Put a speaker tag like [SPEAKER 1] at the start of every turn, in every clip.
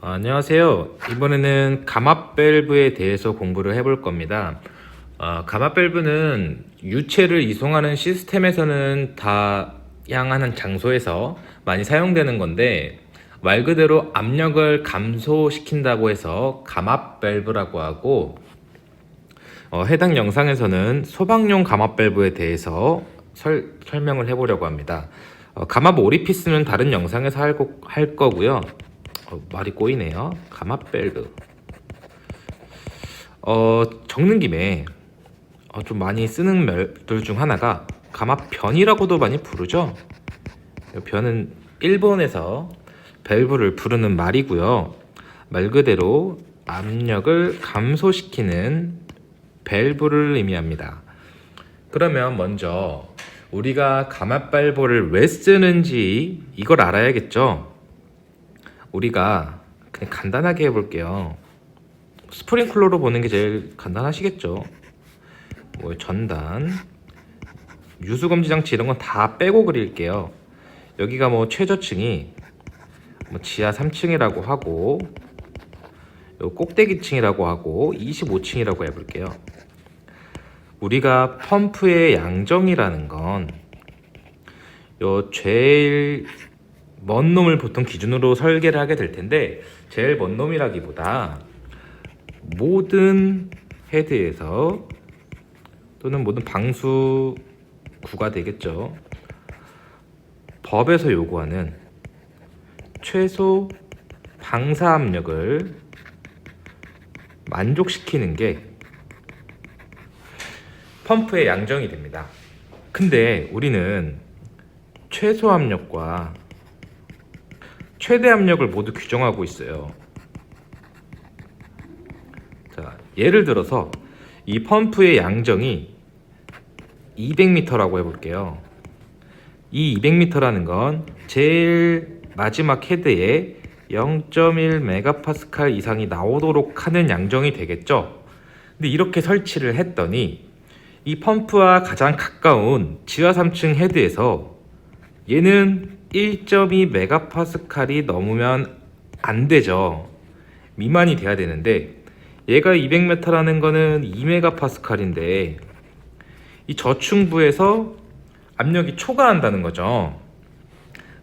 [SPEAKER 1] 안녕하세요. 이번에는 감압 밸브에 대해서 공부를 해볼 겁니다. 감압 밸브는 유체를 이송하는 시스템에서는 다양한 장소에서 많이 사용되는 건데, 말 그대로 압력을 감소시킨다고 해서 감압 밸브라고 하고, 해당 영상에서는 소방용 감압 밸브에 대해서 설명을 해보려고 합니다. 감압 오리피스는 다른 영상에서 할 거고요. 말이 꼬이네요. 감압 밸브. 적는 김에 좀 많이 쓰는 말들 중 하나가 감압변이라고도 많이 부르죠. 변은 일본에서 밸브를 부르는 말이고요. 말 그대로 압력을 감소시키는 밸브를 의미합니다. 그러면 먼저 우리가 감압 밸브를 왜 쓰는지 이걸 알아야겠죠. 우리가 그냥 간단하게 해볼게요. 스프링클러로 보는 게 제일 간단하시겠죠. 뭐 전단, 유수검지 장치 이런 건 다 빼고 그릴게요. 여기가 뭐 최저층이 뭐 지하 3층이라고 하고, 요 꼭대기층이라고 하고 25층이라고 해볼게요. 우리가 펌프의 양정이라는 건 요 제일 먼 놈을 보통 기준으로 설계를 하게 될 텐데, 제일 먼 놈이라기보다 모든 헤드에서 또는 모든 방수구가 되겠죠. 법에서 요구하는 최소 방사 압력을 만족시키는 게 펌프의 양정이 됩니다. 근데 우리는 최소 압력과 최대 압력을 모두 규정하고 있어요. 자, 예를 들어서 이 펌프의 양정이 200m라고 해볼게요. 이 200m라는 건 제일 마지막 헤드에 0.1 메가파스칼 이상이 나오도록 하는 양정이 되겠죠. 근데 이렇게 설치를 했더니 이 펌프와 가장 가까운 지하 3층 헤드에서 얘는 1.2 메가파스칼이 넘으면 안 되죠. 미만이 돼야 되는데 얘가 200m라는 거는 2 메가파스칼인데 이 저층부에서 압력이 초과한다는 거죠.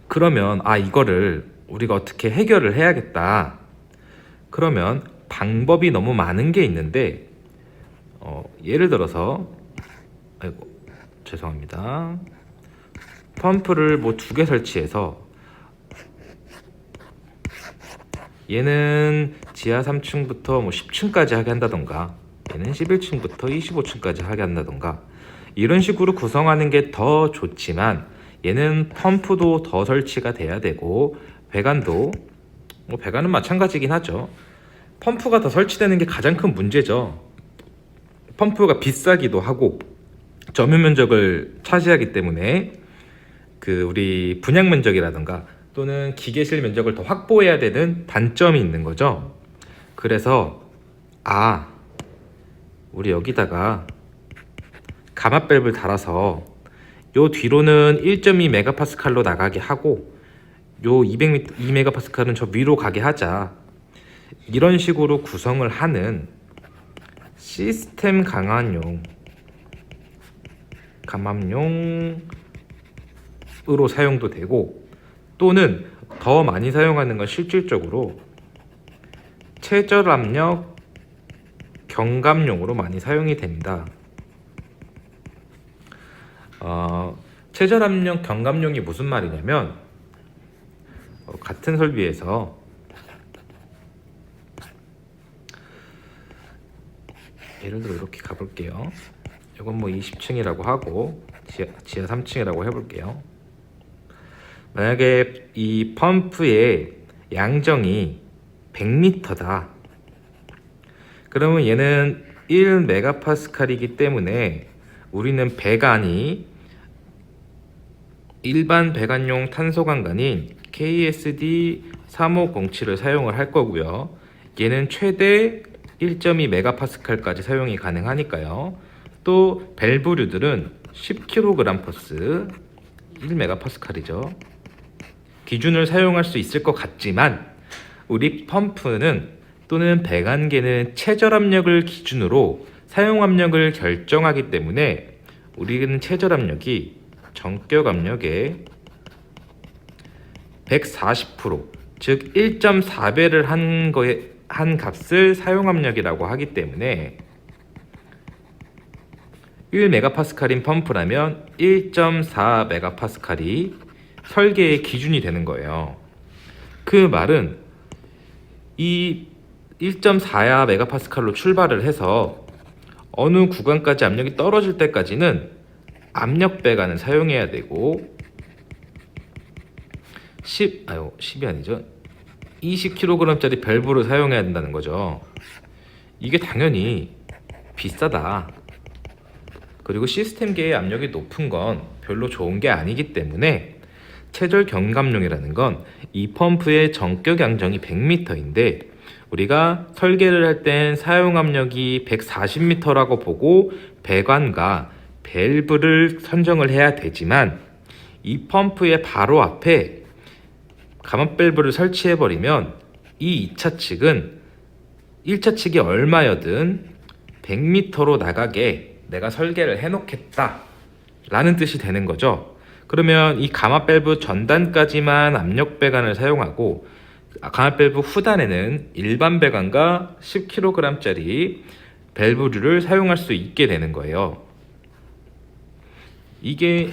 [SPEAKER 1] 그러면 이거를 우리가 어떻게 해결을 해야겠다. 그러면 방법이 너무 많은 게 있는데 예를 들어서 죄송합니다. 펌프를 뭐 2개 설치해서 얘는 지하 3층부터 뭐 10층까지 하게 한다던가, 얘는 11층부터 25층까지 하게 한다던가, 이런 식으로 구성하는 게 더 좋지만, 얘는 펌프도 더 설치가 돼야 되고 배관도 뭐 배관은 마찬가지긴 하죠. 펌프가 더 설치되는 게 가장 큰 문제죠. 펌프가 비싸기도 하고 점유 면적을 차지하기 때문에 우리 분양 면적이라든가 또는 기계실 면적을 더 확보해야 되는 단점이 있는 거죠. 그래서 우리 여기다가 감압 밸브를 달아서 요 뒤로는 1.2 메가파스칼로 나가게 하고 요 2 메가파스칼은 저 위로 가게 하자. 이런 식으로 구성을 하는 시스템 강화용 감압용으로 사용도 되고, 또는 더 많이 사용하는 건 실질적으로 최저압력 경감용으로 많이 사용이 됩니다. 최저압력 경감용이 무슨 말이냐면 같은 설비에서 예를 들어 이렇게 가볼게요. 이건 뭐 20층이라고 하고 지하 3층이라고 해볼게요. 만약에 이 펌프의 양정이 100m다. 그러면 얘는 1 메가파스칼이기 때문에 우리는 배관이 일반 배관용 탄소관관인 KSD 3507을 사용을 할 거고요. 얘는 최대 1.2 메가파스칼까지 사용이 가능하니까요. 또 밸브류들은 10kg/1 메가파스칼이죠. 기준을 사용할 수 있을 것 같지만 우리 펌프는 또는 배관계는 최저 압력을 기준으로 사용 압력을 결정하기 때문에 우리는 최저 압력이 전격 압력의 140%, 즉 1.4배를 한 값을 사용 압력이라고 하기 때문에 1메가파스칼인 펌프라면 1.4메가파스칼이 설계의 기준이 되는 거예요. 그 말은 이 1.4야 메가파스칼로 출발을 해서 어느 구간까지 압력이 떨어질 때까지는 압력 배관을 사용해야 되고 10이 아니죠. 20kg짜리 밸브를 사용해야 된다는 거죠. 이게 당연히 비싸다. 그리고 시스템계의 압력이 높은 건 별로 좋은 게 아니기 때문에 최저 경감용이라는 건 이 펌프의 전격 양정이 100m인데 우리가 설계를 할 땐 사용 압력이 140m라고 보고 배관과 밸브를 선정을 해야 되지만 이 펌프의 바로 앞에 감압 밸브를 설치해 버리면 이 2차 측은 1차 측이 얼마여든 100m로 나가게 내가 설계를 해 놓겠다 라는 뜻이 되는 거죠. 그러면 이 감압 밸브 전단까지만 압력 배관을 사용하고 감압 밸브 후단에는 일반 배관과 10kg짜리 밸브류를 사용할 수 있게 되는 거예요. 이게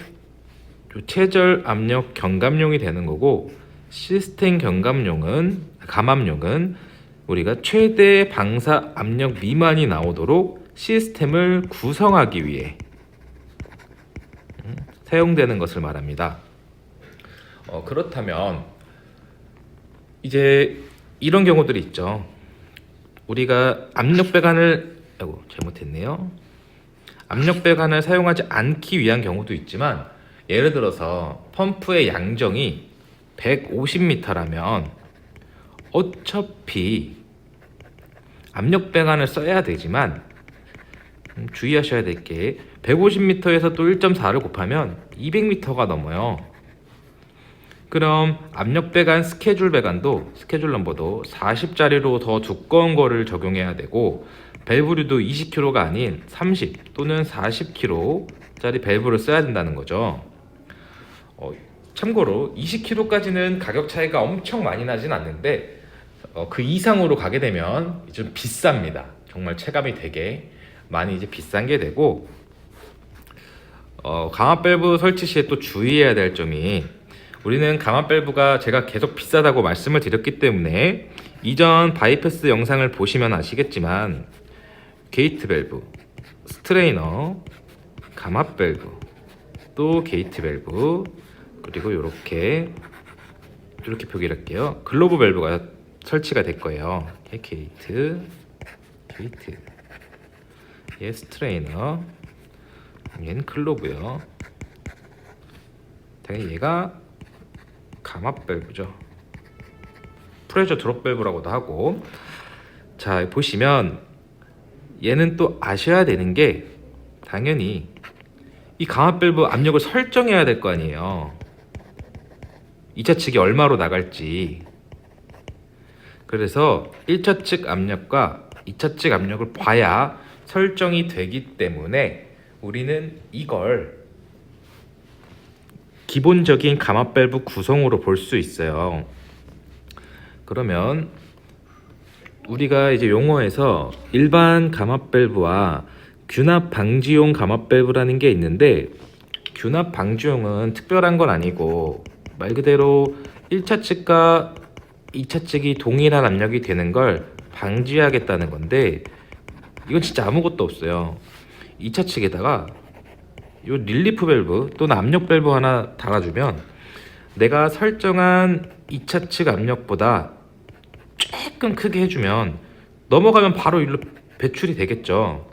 [SPEAKER 1] 최저 압력 경감용이 되는 거고, 시스템 감압용은 우리가 최대 방사 압력 미만이 나오도록 시스템을 구성하기 위해 사용되는 것을 말합니다. 그렇다면 이제 이런 경우들이 있죠. 우리가 압력 배관을 잘못했네요. 압력 배관을 사용하지 않기 위한 경우도 있지만, 예를 들어서 펌프의 양정이 150m라면 어차피 압력 배관을 써야 되지만 주의하셔야 될 게 150m에서 또 1.4를 곱하면 200m가 넘어요. 그럼 압력 배관 스케줄 넘버도 40짜리로 더 두꺼운 거를 적용해야 되고, 밸브류도 20kg가 아닌 30 또는 40kg짜리 밸브를 써야 된다는 거죠. 참고로 20kg까지는 가격 차이가 엄청 많이 나진 않는데 그 이상으로 가게 되면 좀 비쌉니다. 정말 체감이 되게 많이 이제 비싼 게 되고, 감압 밸브 설치 시에 또 주의해야 될 점이, 우리는 감압 밸브가 제가 계속 비싸다고 말씀을 드렸기 때문에 이전 바이패스 영상을 보시면 아시겠지만 게이트 밸브, 스트레이너, 감압 밸브, 또 게이트 밸브, 그리고 이렇게 표기를 할게요. 글로브 밸브가 설치가 될 거예요. 게이트, 얘 스트레이너, 얘는 글로브요. 당연히 얘가 감압 밸브죠. 프레셔 드롭 밸브라고도 하고. 자, 보시면 얘는 또 아셔야 되는 게, 당연히 이 감압 밸브 압력을 설정해야 될 거 아니에요. 2차 측이 얼마로 나갈지. 그래서 1차 측 압력과 2차 측 압력을 봐야 설정이 되기 때문에 우리는 이걸 기본적인 감압 밸브 구성으로 볼 수 있어요. 그러면 우리가 이제 용어에서 일반 감압 밸브와 균합 방지용 감압 밸브라는 게 있는데, 균합 방지용은 특별한 건 아니고 말 그대로 1차 측과 2차 측이 동일한 압력이 되는 걸 방지하겠다는 건데, 이건 진짜 아무것도 없어요. 2차 측에다가 요 릴리프 밸브 또는 압력 밸브 하나 달아주면 내가 설정한 2차 측 압력보다 조금 크게 해주면 넘어가면 바로 일로 배출이 되겠죠.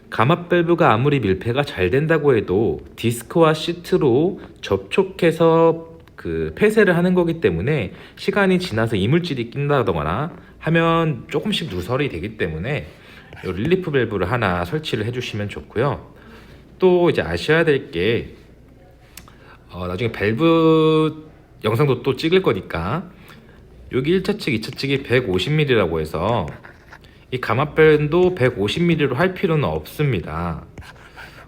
[SPEAKER 1] 감압 밸브가 아무리 밀폐가 잘 된다고 해도 디스크와 시트로 접촉해서 그 폐쇄를 하는 거기 때문에 시간이 지나서 이물질이 낀다거나 하면 조금씩 누설이 되기 때문에 이 릴리프 밸브를 하나 설치를 해주시면 좋고요. 또 이제 아셔야 될 게, 나중에 밸브 영상도 또 찍을 거니까 여기 1차 측, 2차 측이 150mm라고 해서 이 감압밸브도 150mm로 할 필요는 없습니다.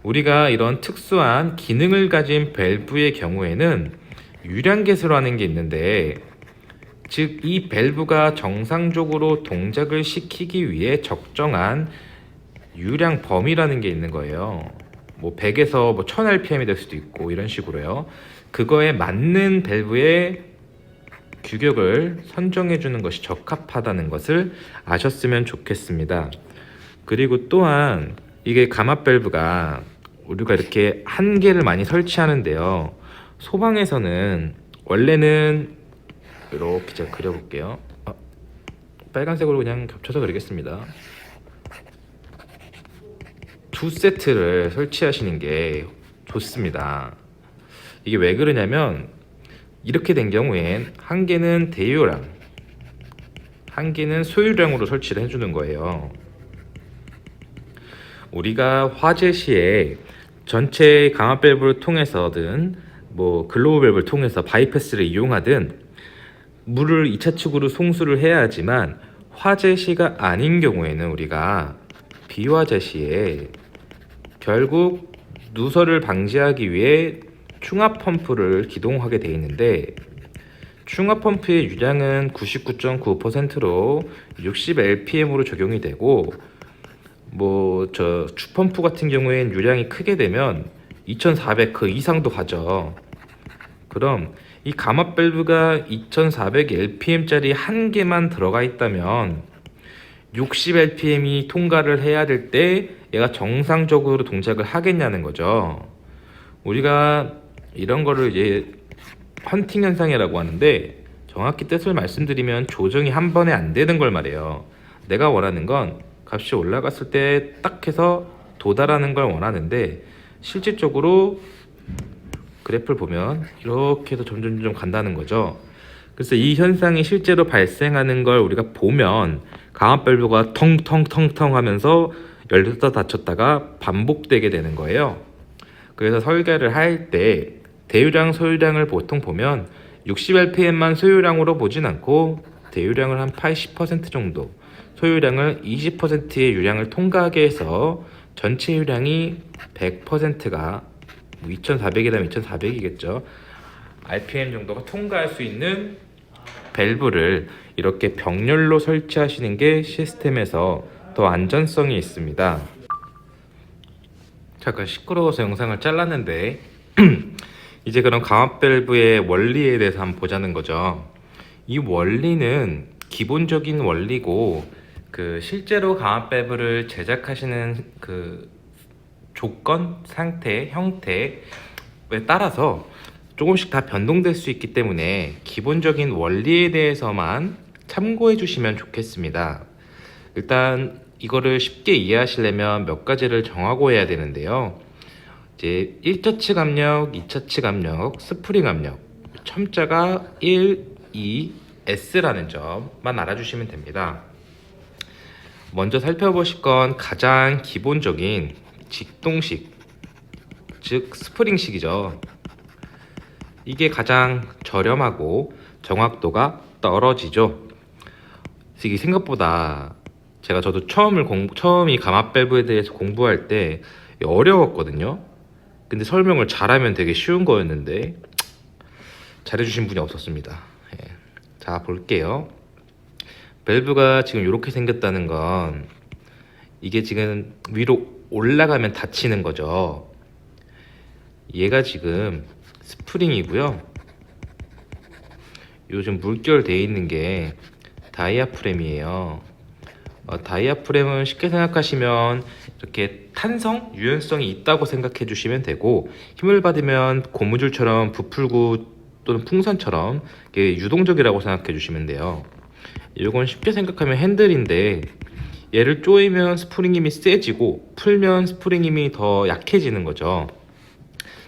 [SPEAKER 1] 우리가 이런 특수한 기능을 가진 밸브의 경우에는 유량계수라는 게 있는데, 즉 이 밸브가 정상적으로 동작을 시키기 위해 적정한 유량 범위라는 게 있는 거예요. 뭐 100에서 뭐 1000rpm이 될 수도 있고 이런 식으로요. 그거에 맞는 밸브의 규격을 선정해 주는 것이 적합하다는 것을 아셨으면 좋겠습니다. 그리고 또한 이게 감압 밸브가 우리가 이렇게 한 개를 많이 설치하는데요. 소방에서는 원래는 이렇게 제가 그려볼게요. 빨간색으로 그냥 겹쳐서 그리겠습니다. 두 세트를 설치하시는 게 좋습니다. 이게 왜 그러냐면 이렇게 된 경우엔 한 개는 대용량, 한 개는 소유량으로 설치를 해주는 거예요. 우리가 화재 시에 전체 감압 밸브를 통해서든 뭐 글로브 밸브를 통해서 바이패스를 이용하든 물을 2차 측으로 송수를 해야 하지만 화재 시가 아닌 경우에는 우리가 비화재 시에 결국 누설을 방지하기 위해 충압 펌프를 기동하게 되어 있는데, 충압 펌프의 유량은 99.9%로 60rpm으로 적용이 되고, 뭐 저 주펌프 같은 경우엔 유량이 크게 되면 2400 그 이상도 가죠. 그럼 이 감압 밸브가 2400rpm짜리 한 개만 들어가 있다면 60rpm이 통과를 해야 될 때 얘가 정상적으로 동작을 하겠냐는 거죠. 우리가 이런 거를 이제 헌팅 현상이라고 하는데, 정확히 뜻을 말씀드리면 조정이 한 번에 안 되는 걸 말해요. 내가 원하는 건 값이 올라갔을 때 딱 해서 도달하는 걸 원하는데, 실질적으로 그래프를 보면 이렇게 해서 점점 간다는 거죠. 그래서 이 현상이 실제로 발생하는 걸 우리가 보면 감압 밸브가 텅텅텅텅 하면서 열렸다 닫혔다가 반복되게 되는 거예요. 그래서 설계를 할 때 대유량 소유량을 보통 보면 60rpm만 소유량으로 보진 않고 대유량을 한 80% 정도, 소유량을 20%의 유량을 통과하게 해서 전체 유량이 100%가 2400이라면 2400이겠죠. rpm 정도가 통과할 수 있는 밸브를 이렇게 병렬로 설치하시는 게 시스템에서 더 안전성이 있습니다. 잠깐 시끄러워서 영상을 잘랐는데 이제 그럼 감압 밸브의 원리에 대해서 한번 보자는 거죠. 이 원리는 기본적인 원리고, 그 실제로 감압 밸브를 제작하시는 그 조건, 상태, 형태에 따라서 조금씩 다 변동될 수 있기 때문에 기본적인 원리에 대해서만 참고해 주시면 좋겠습니다. 일단 이거를 쉽게 이해하시려면 몇 가지를 정하고 해야 되는데요. 이제 1차 측 압력, 2차 측 압력, 스프링 압력, 첨자가 1, 2, S라는 점만 알아주시면 됩니다. 먼저 살펴보실 건 가장 기본적인 직동식, 즉 스프링식이죠. 이게 가장 저렴하고 정확도가 떨어지죠. 이게 생각보다 저도 처음 이 감압 밸브에 대해서 공부할 때 어려웠거든요. 근데 설명을 잘하면 되게 쉬운 거였는데 잘해주신 분이 없었습니다. 예. 자, 볼게요. 밸브가 지금 이렇게 생겼다는 건 이게 지금 위로 올라가면 닫히는 거죠. 얘가 지금 스프링이고요. 요즘 물결 돼 있는 게 다이아프램이에요. 다이아프램은 쉽게 생각하시면 이렇게 탄성, 유연성이 있다고 생각해 주시면 되고, 힘을 받으면 고무줄처럼 부풀고 또는 풍선처럼 유동적이라고 생각해 주시면 돼요. 이건 쉽게 생각하면 핸들인데, 얘를 조이면 스프링 힘이 세지고 풀면 스프링 힘이 더 약해지는 거죠.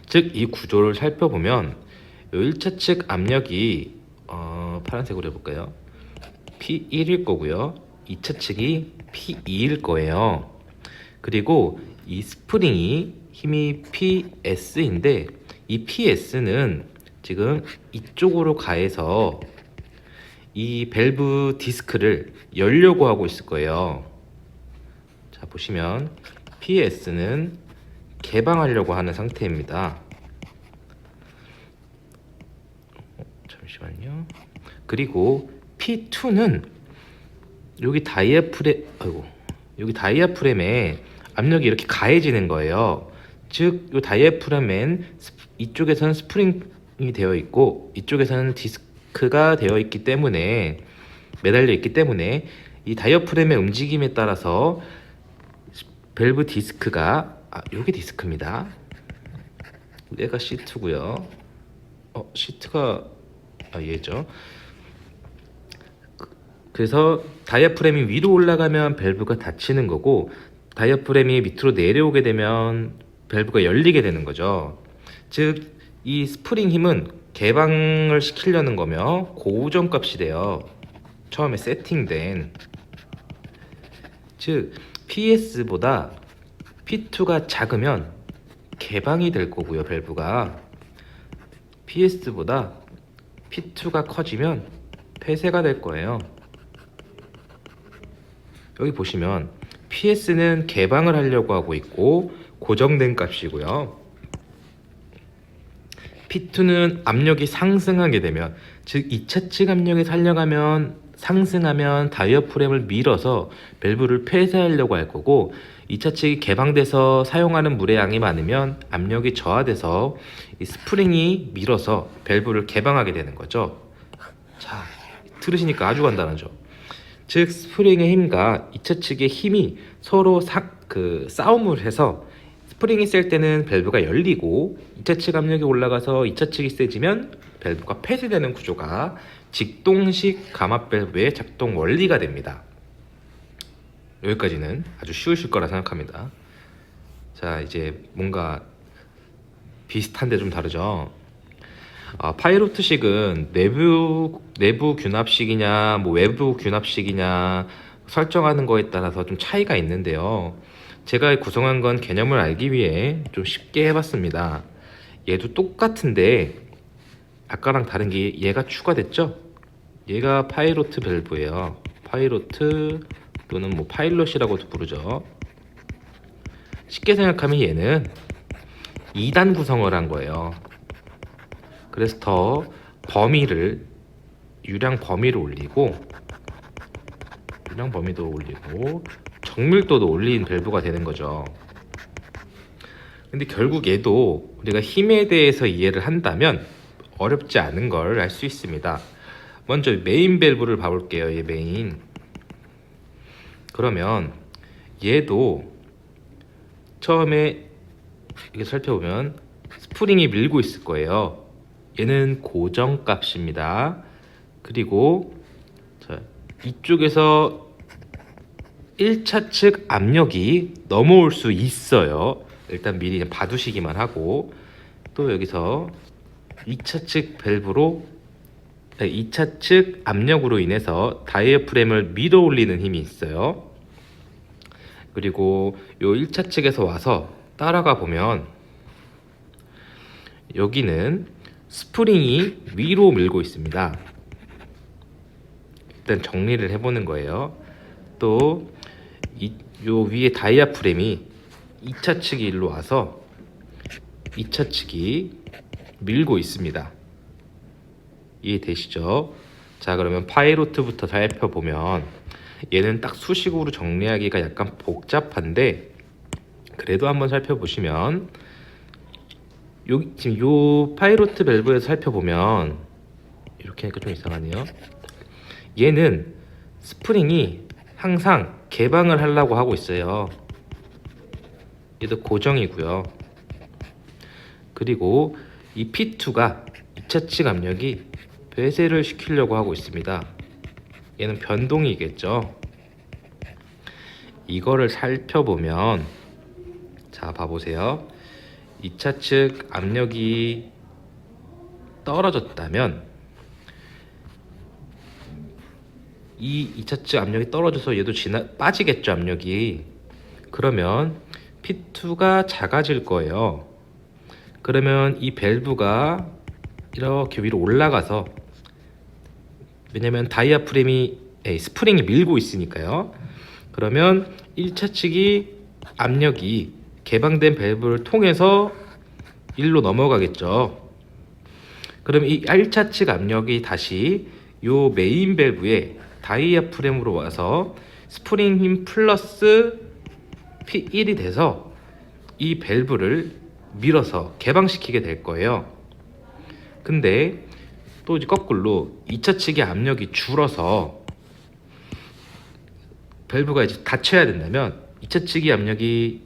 [SPEAKER 1] 즉 이 구조를 살펴보면 1차 측 압력이 파란색으로 해볼까요? P1일 거고요. 2차 측이 P2일 거예요. 그리고 이 스프링이 힘이 PS인데, 이 PS는 지금 이쪽으로 가해서 이 밸브 디스크를 열려고 하고 있을 거예요. 자, 보시면 PS는 개방하려고 하는 상태입니다. 잠시만요. 그리고 P2는 여기 다이아프램에 압력이 이렇게 가해지는 거예요. 즉, 이 다이아프램엔 이쪽에서는 스프링이 되어 있고 이쪽에서는 디스크가 되어 있기 때문에 매달려 있기 때문에 이 다이아프램의 움직임에 따라서 밸브 디스크가 여기 디스크입니다. 얘가 시트고요. 시트가 얘죠. 그래서 다이아프램이 위로 올라가면 밸브가 닫히는 거고 다이아프램이 밑으로 내려오게 되면 밸브가 열리게 되는 거죠. 즉, 이 스프링 힘은 개방을 시키려는 거며 고정값이 돼요. 처음에 세팅된. 즉, PS보다 P2가 작으면 개방이 될 거고요. 밸브가 PS보다 P2가 커지면 폐쇄가 될 거예요. 여기 보시면 PS는 개방을 하려고 하고 있고 고정된 값이고요. P2는 압력이 상승하게 되면, 즉 2차 측 압력이 상승하면 다이어프램을 밀어서 밸브를 폐쇄하려고 할 거고 2차 측이 개방돼서 사용하는 물의 양이 많으면 압력이 저하돼서 이 스프링이 밀어서 밸브를 개방하게 되는 거죠. 자, 들으시니까 아주 간단하죠. 즉, 스프링의 힘과 2차 측의 힘이 서로 싸움을 해서 스프링이 셀 때는 밸브가 열리고 2차 측 압력이 올라가서 2차 측이 세지면 밸브가 폐쇄되는 구조가 직동식 감압 밸브의 작동 원리가 됩니다. 여기까지는 아주 쉬우실 거라 생각합니다. 자, 이제 뭔가 비슷한데 좀 다르죠. 파이로트식은 내부 균합식이냐 외부 균합식이냐 설정하는 거에 따라서 좀 차이가 있는데요. 제가 구성한 건 개념을 알기 위해 좀 쉽게 해봤습니다. 얘도 똑같은데 아까랑 다른 게 얘가 추가됐죠? 얘가 파이로트 밸브예요. 파이로트 또는 파일럿이라고도 부르죠. 쉽게 생각하면 얘는 2단 구성을 한 거예요. 그래서 더 유량 범위를 올리고 정밀도도 올린 밸브가 되는 거죠. 근데 결국 얘도 우리가 힘에 대해서 이해를 한다면 어렵지 않은 걸 알 수 있습니다. 먼저 메인 밸브를 봐볼게요. 얘 메인. 그러면 얘도 처음에 이렇게 살펴보면 스프링이 밀고 있을 거예요. 얘는 고정값입니다. 그리고 이쪽에서 1차 측 압력이 넘어올 수 있어요. 일단 미리 봐두시기만 하고, 또 여기서 2차 측 압력으로 인해서 다이어프램을 밀어 올리는 힘이 있어요. 그리고 요 1차 측에서 와서 따라가 보면 여기는 스프링이 위로 밀고 있습니다. 일단 정리를 해보는 거예요. 또 요 위에 다이아프램이 2차 측이 일로 와서 2차 측이 밀고 있습니다. 이해되시죠? 자, 그러면 파이로트부터 살펴보면 얘는 딱 수식으로 정리하기가 약간 복잡한데 그래도 한번 살펴보시면 지금 요 파이로트 밸브에서 살펴보면 이렇게 하니까 좀 이상하네요. 얘는 스프링이 항상 개방을 하려고 하고 있어요. 얘도 고정이고요. 그리고 이 P2가 2차 측 압력이 배쇄를 시키려고 하고 있습니다. 얘는 변동이겠죠. 이거를 살펴보면, 자, 봐보세요. 2차 측 압력이 떨어졌다면 이 2차 측 압력이 떨어져서 얘도 빠지겠죠, 압력이. 그러면 P2가 작아질 거예요. 그러면 이 밸브가 이렇게 위로 올라가서 왜냐면 스프링이 밀고 있으니까요. 그러면 1차 측이 압력이 개방된 밸브를 통해서 1로 넘어가겠죠. 그럼 이 1차 측 압력이 다시 요 메인 밸브에 다이아프램으로 와서 스프링 힘 플러스 P1이 돼서 이 밸브를 밀어서 개방시키게 될 거예요. 근데 또 이제 거꾸로 2차 측의 압력이 줄어서 밸브가 이제 닫혀야 된다면 2차 측의 압력이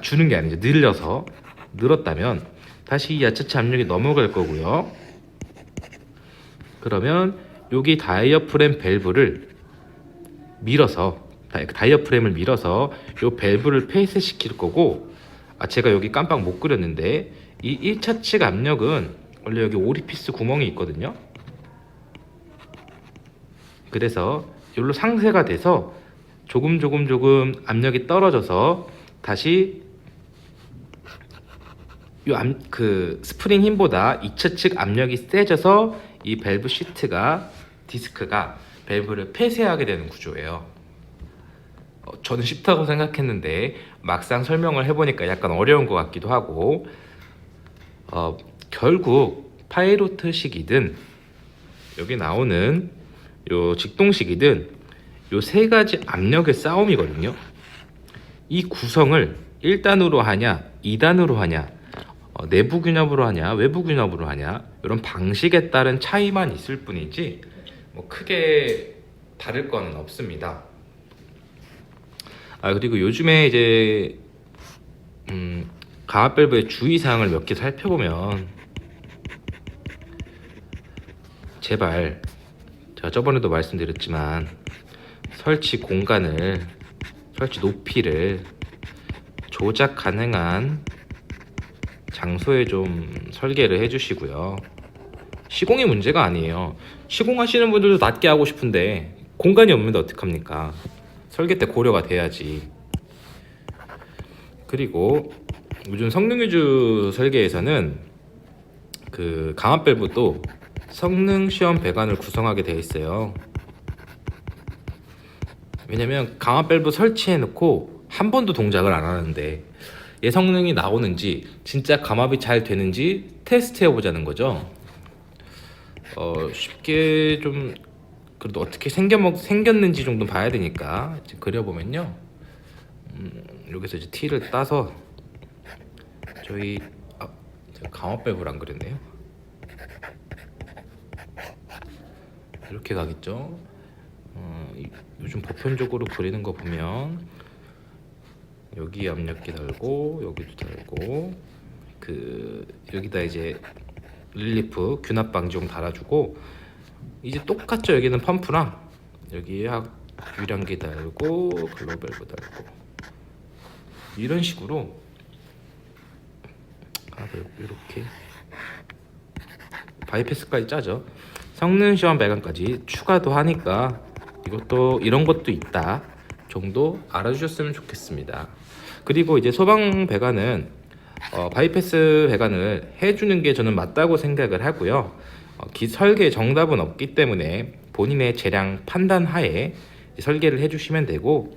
[SPEAKER 1] 주는 게 아니죠. 늘었다면 다시 이 2차 측 압력이 넘어갈 거고요. 그러면 여기 다이어프램 밸브를 밀어서 다이어프램을 밀어서 요 밸브를 폐쇄시킬 거고, 제가 여기 깜빡 못 그렸는데 이 1차 측 압력은 원래 여기 오리피스 구멍이 있거든요. 그래서 여기로 상쇄가 돼서 조금 압력이 떨어져서 다시 그 스프링 힘보다 2차 측 압력이 세져서 이 밸브 디스크가 밸브를 폐쇄하게 되는 구조예요. 저는 쉽다고 생각했는데 막상 설명을 해보니까 약간 어려운 것 같기도 하고, 결국 파이로트식이든 여기 나오는 요 직동식이든 요 세 가지 압력의 싸움이거든요. 이 구성을 1단으로 하냐 2단으로 하냐, 내부 균합으로 하냐 외부 균합으로 하냐, 이런 방식에 따른 차이만 있을 뿐이지 뭐 크게 다를 거는 없습니다. 그리고 요즘에 이제 강압 밸브의 주의사항을 몇 개 살펴보면, 제발, 제가 저번에도 말씀드렸지만 설치 높이를 조작 가능한 장소에 좀 설계를 해주시고요. 시공이 문제가 아니에요. 시공하시는 분들도 낮게 하고 싶은데 공간이 없는데 어떡합니까? 설계 때 고려가 돼야지. 그리고 요즘 성능 위주 설계에서는 그 강압 밸브도 성능 시험 배관을 구성하게 되어 있어요. 왜냐면 강압 밸브 설치해 놓고 한 번도 동작을 안 하는데 얘 성능이 나오는지 진짜 감압이 잘 되는지 테스트 해보자는 거죠. 쉽게 좀 그래도 어떻게 생겼는지 정도 봐야 되니까 이제 그려보면요. 여기서 이제 T를 따서 제가 강압 밸브를 안 그렸네요. 이렇게 가겠죠. 요즘 보편적으로 그리는 거 보면 여기 압력계 달고 여기도 달고 여기다 이제 릴리프 균합 방지용 달아주고, 이제 똑같죠. 여기는 펌프랑 여기에 유량계 달고 글로벌브 달고 이런 식으로 이렇게 바이패스까지 짜죠. 성능 시험 배관까지 추가도 하니까 이런 것도 있다 정도 알아주셨으면 좋겠습니다. 그리고 이제 소방 배관은 바이패스 배관을 해주는 게 저는 맞다고 생각을 하고요. 설계 정답은 없기 때문에 본인의 재량 판단 하에 설계를 해주시면 되고,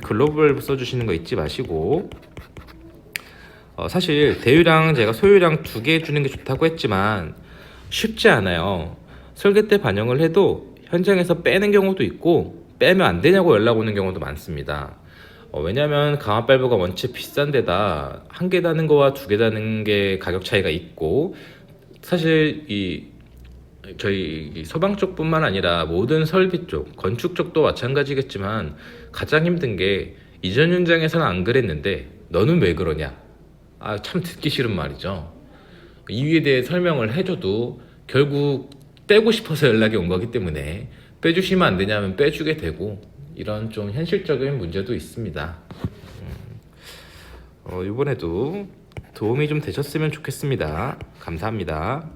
[SPEAKER 1] 글로벌 써주시는 거 잊지 마시고, 사실 대유량 제가 소유량 2개 주는 게 좋다고 했지만 쉽지 않아요. 설계 때 반영을 해도 현장에서 빼는 경우도 있고 빼면 안 되냐고 연락 오는 경우도 많습니다. 왜냐면 강압 밸브가 원체 비싼 데다 1개 다는 거와 2개 다는 게 가격 차이가 있고, 사실 저희 소방 쪽뿐만 아니라 모든 설비 쪽, 건축 쪽도 마찬가지겠지만 가장 힘든 게 이전 현장에서는 안 그랬는데 너는 왜 그러냐, 참 듣기 싫은 말이죠. 이유에 대해 설명을 해줘도 결국 떼고 싶어서 연락이 온 거기 때문에 빼주시면 안 되냐면 빼주게 되고, 이런 좀 현실적인 문제도 있습니다. 이번에도 도움이 좀 되셨으면 좋겠습니다. 감사합니다.